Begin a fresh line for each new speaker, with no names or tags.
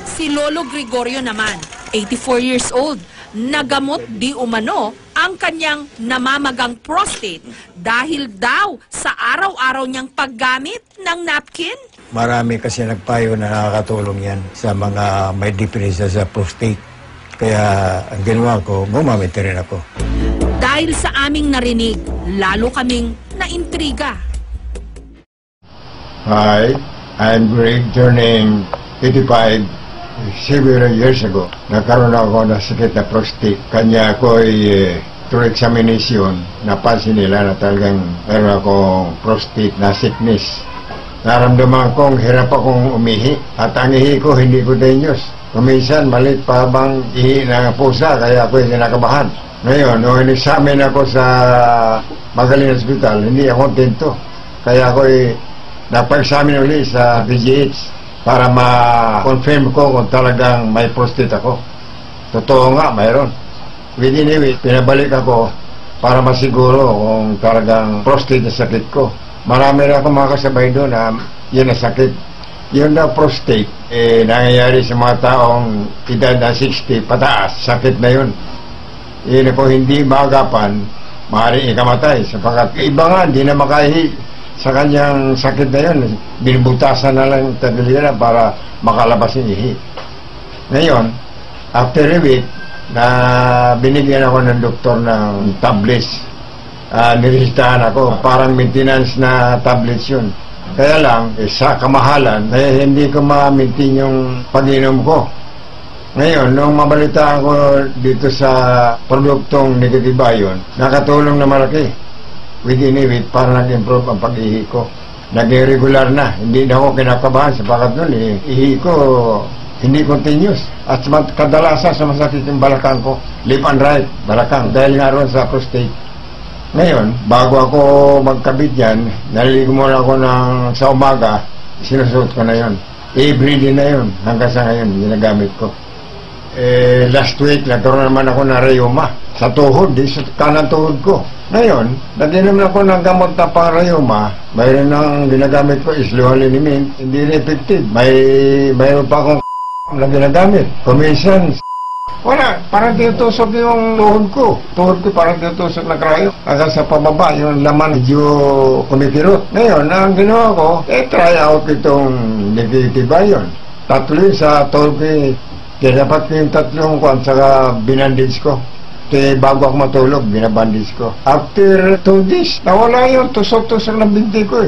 Si Lolo Gregorio naman, 84 years old, nagamot di umano ang kanyang namamagang prostate dahil daw sa araw-araw niyang paggamit ng napkin.
Marami kasi nagpayo na nakakatulong yan sa mga may depresya sa prostate. Kaya ang ginawa ko, gumamit rin ako.
Dahil sa aming narinig, lalo kaming naintriga.
Hi, I'm Greg, turning 85 several years ago. Nagkaroon ako ng sakit na prostate. Kanya ako'y through examination, napansin nila na talagang meron akong prostate na sickness. Naramdaman kong hirap akong umihi at ang ihi ko hindi ko danyos. Kuminsan malit pa bang ihi ng pusa kaya ako'y kinakabahan. Ngayon, nung in-examine ako sa Magaling Hospital, hindi ako kontento. Kaya ako'y napa-examine ulit sa PGH para ma-confirm ko kung talagang may prostate ako. Totoo nga, mayroon. Within a week, pinabalik ako para masiguro kung talagang prostate na sakit ko. Marami rin ako mga kasabay doon na yun na sakit. Yun na prostate, nangyayari sa mga taong edad na 60 pataas, sakit na yun. Yun po hindi maagapan, maaaring ikamatay. Sapagkat iba nga, hindi na makahi sa kanyang sakit na yun. Binubutasan na lang tabilira para makalabas yung ihi. Ngayon, after a week, na binigyan ako ng doktor ng tablets. Niresitahan ako, parang maintenance na tablets yun. Kaya lang, sa kamahalan, hindi ko ma-maintain yung pag-inom ko. Ngayon, nung mabalitaan ko dito sa produktong Negatibayon, nakatulong na malaki. Within a week, para nag-improve ang pag-ihi ko. Naging regular na, hindi na ako kinakabahan sapagat nun, ihi ko hindi continuous. At kadalasan sumasakit yung balakang ko. Left and right, balakang. Dahil nga ron sa prostate. Ngayon, bago ako magkabit yan, naliligo muna ako sa umaga, sinusuot ko na yon. Every day na yon, hanggang sa ngayon, ginagamit ko. Last week, nagkaroon naman ako ng rheuma. Sa tuhod, sa kanang tuhod ko. Ngayon, nag-inom ako ng gamot na pang rheuma. Mayroon ng ginagamit ko is luhalinimin. Hindi rin effective. Mayroon pa akong na ginagamit. Kuminsan, wala, parang tinutusok yung tuhod ko. Tuhod ko parang tinutusok na krayo. Hanggang sa pababa, yung laman medyo kumikirot. Ngayon, ang ginawa ko, try out itong Negatibayon. Tatlo yun sa tuhod ko. Kaya dapat ko yung tatlong kuwan, saka binandage ko. Kaya bago ako matulog, binabandage ko. After 2 days, nawala yung tusok-tusok ng binti ko